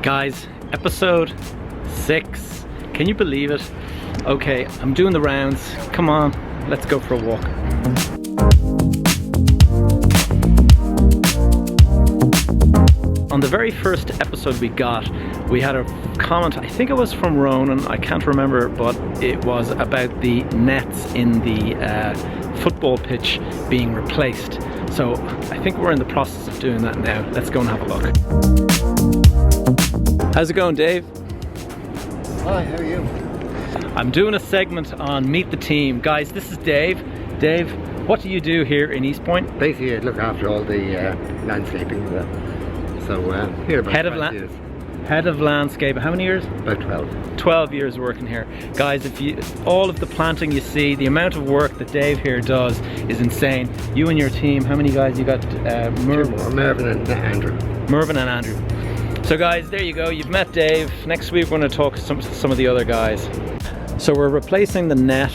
Guys, episode 6. Can you believe it? Okay, I'm doing the rounds. Come on, let's go for a walk. On the very first episode we had a comment, I think it was from Ronan, I can't remember, but it was about the nets in the football pitch being replaced. So I think we're in the process of doing that now. Let's go and have a look. How's it going, Dave? Hi, how are you? I'm doing a segment on Meet the Team. Guys, this is Dave. Dave, what do you do here in EastPoint? Basically, I look after all the landscaping. Here about 12 years. Head of landscape. How many years? About 12. 12 years working here. Guys, all of the planting you see, the amount of work that Dave here does is insane. You and your team, how many guys you got? Mervyn and Andrew. Mervyn and Andrew. So guys, there you go. You've met Dave. Next week we're going to talk to some of the other guys. So we're replacing the net,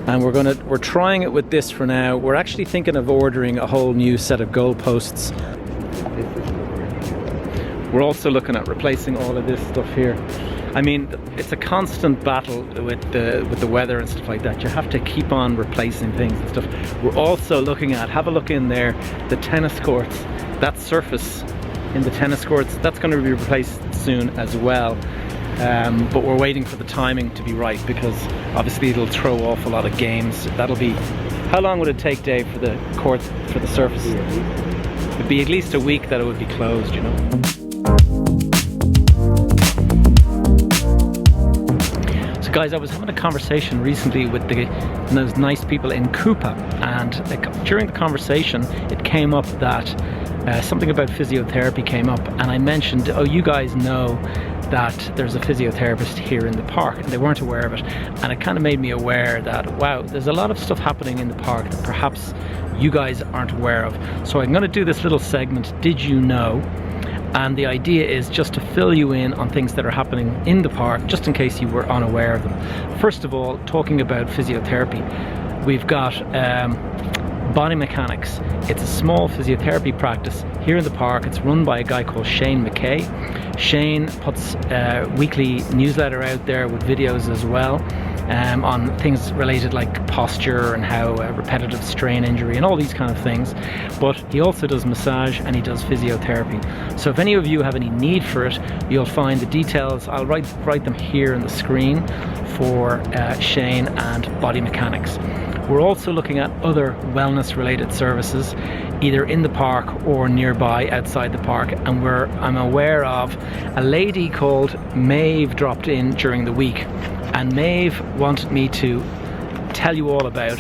and we're trying it with this for now. We're actually thinking of ordering a whole new set of goalposts. We're also looking at replacing all of this stuff here. I mean, it's a constant battle with the weather and stuff like that. You have to keep on replacing things and stuff. We're also looking at, have a look in there, the tennis courts. That surface in the tennis courts, that's going to be replaced soon as well. But we're waiting for the timing to be right, because obviously it'll throw off a lot of games. That'll be, how long would it take, Dave, for the court, for the surface? It'd be at least a week that it would be closed, you know. So guys, I was having a conversation recently with those nice people in Coopa, and during the conversation it came up that something about physiotherapy came up, and I mentioned, oh, you guys know that there's a physiotherapist here in the park, and they weren't aware of it, and it kind of made me aware that, wow, there's a lot of stuff happening in the park that perhaps you guys aren't aware of. So I'm going to do this little segment, Did You Know? And the idea is just to fill you in on things that are happening in the park, just in case you were unaware of them. First of all, talking about physiotherapy, we've got Bodymechanix. It's a small physiotherapy practice here in the park. It's run by a guy called Shane McKay. Shane puts a weekly newsletter out there with videos as well, on things related like posture and how repetitive strain injury and all these kind of things. But he also does massage and he does physiotherapy. So if any of you have any need for it, you'll find the details. I'll write them here on the screen for Shane and Bodymechanix. We're also looking at other wellness related services, either in the park or nearby outside the park, and I'm aware of a lady called Maeve dropped in during the week, and Maeve wanted me to tell you all about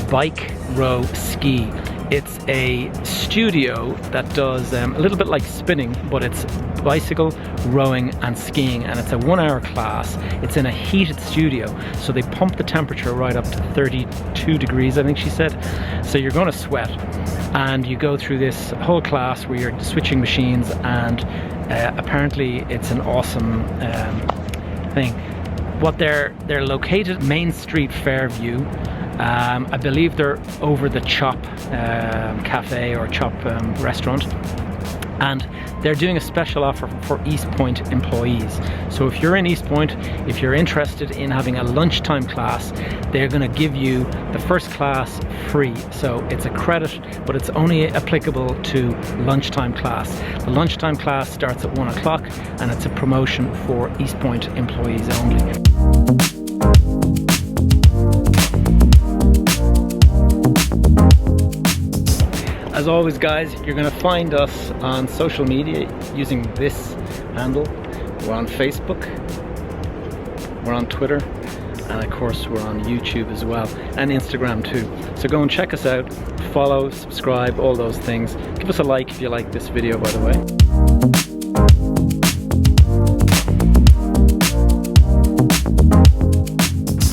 BikeRowSki. It's a studio that does a little bit like spinning, but it's bicycle, rowing and skiing, and it's a 1-hour class. It's in a heated studio, so they pump the temperature right up to 32 degrees, I think she said. So you're going to sweat, and you go through this whole class where you're switching machines, and apparently it's an awesome thing. What they're located Main Street, Fairview. I believe they're over the Chop cafe or Chop restaurant, and they're doing a special offer for EastPoint employees. So if you're in EastPoint, if you're interested in having a lunchtime class, they're going to give you the first class free. So it's a credit, but it's only applicable to lunchtime class. The lunchtime class starts at 1 o'clock, and it's a promotion for EastPoint employees only. As always, guys, you're going to find us on social media using this handle. We're on Facebook, we're on Twitter, and of course we're on YouTube as well, and Instagram too. So go and check us out, follow, subscribe, all those things. Give us a like if you like this video, by the way.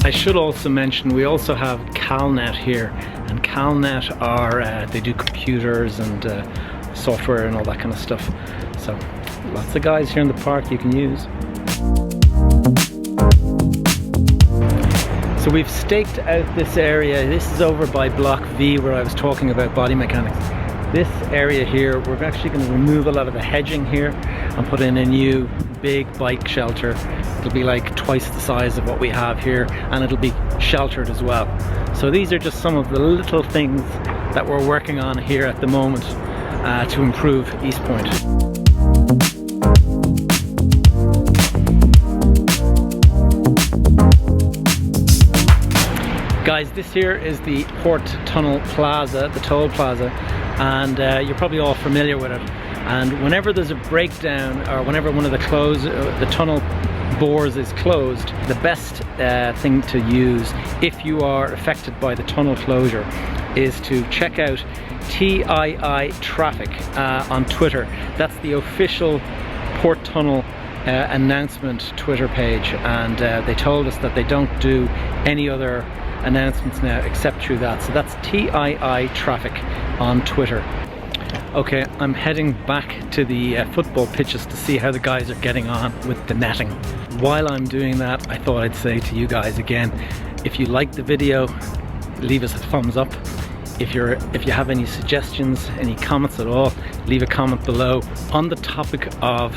I should also mention we also have Calnet here, and Calnet are they do computers and software and all that kind of stuff. So lots of guys here in the park you can use. So we've staked out this area. This is over by Block V, where I was talking about Bodymechanix. This area here, we're actually going to remove a lot of the hedging here and put in a new big bike shelter. It'll be like twice the size of what we have here, and it'll be sheltered as well. So these are just some of the little things that we're working on here at the moment to improve EastPoint. Guys, this here is the Port Tunnel Plaza, the toll plaza, and you're probably all familiar with it. And whenever there's a breakdown, or whenever one of the tunnel bores is closed, the best thing to use if you are affected by the tunnel closure is to check out TII Traffic on Twitter. That's the official Port Tunnel announcement Twitter page, and they told us that they don't do any other announcements now except through that. So that's TII Traffic on Twitter. Okay, I'm heading back to the football pitches to see how the guys are getting on with the netting. While I'm doing that, I thought I'd say to you guys again, if you like the video, leave us a thumbs up. If you have any suggestions, any comments at all, leave a comment below. On the topic of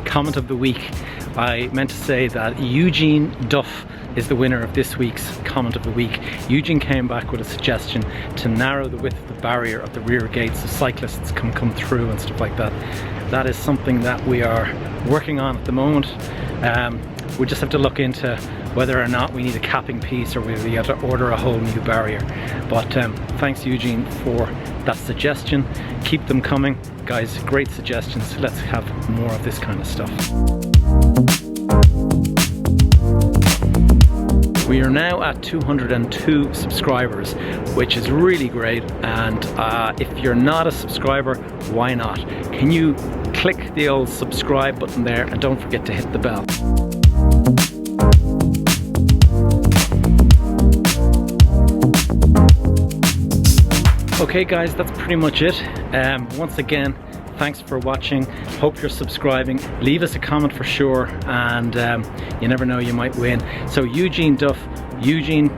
comment of the week, I meant to say that Eugene Duff is the winner of this week's comment of the week. Eugene came back with a suggestion to narrow the width of the barrier of the rear gate so cyclists can come through and stuff like that. That is something that we are working on at the moment. We just have to look into whether or not we need a capping piece or whether we have to order a whole new barrier. But thanks Eugene for that suggestion. Keep them coming. Guys, great suggestions. Let's have more of this kind of stuff. We are now at 202 subscribers, which is really great, and if you're not a subscriber, why not? Can you click the old subscribe button there, and don't forget to hit the bell. Okay guys, that's pretty much it. Once again, thanks for watching. Hope you're subscribing. Leave us a comment for sure, and you never know, you might win. So Eugene Duff, Eugene,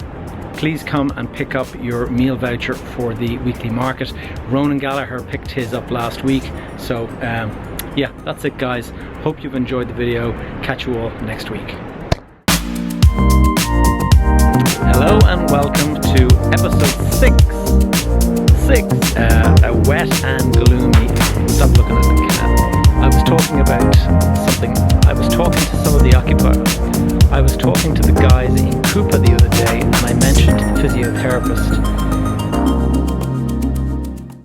please come and pick up your meal voucher for the weekly market. Ronan Gallagher picked his up last week. So yeah, that's it guys. Hope you've enjoyed the video. Catch you all next week. Hello and welcome to episode 6. A wet and gloomy. Stop looking at the cat. I was talking about something. I was talking to some of the occupiers. I was talking to the guys in Cooper the other day, and I mentioned the physiotherapist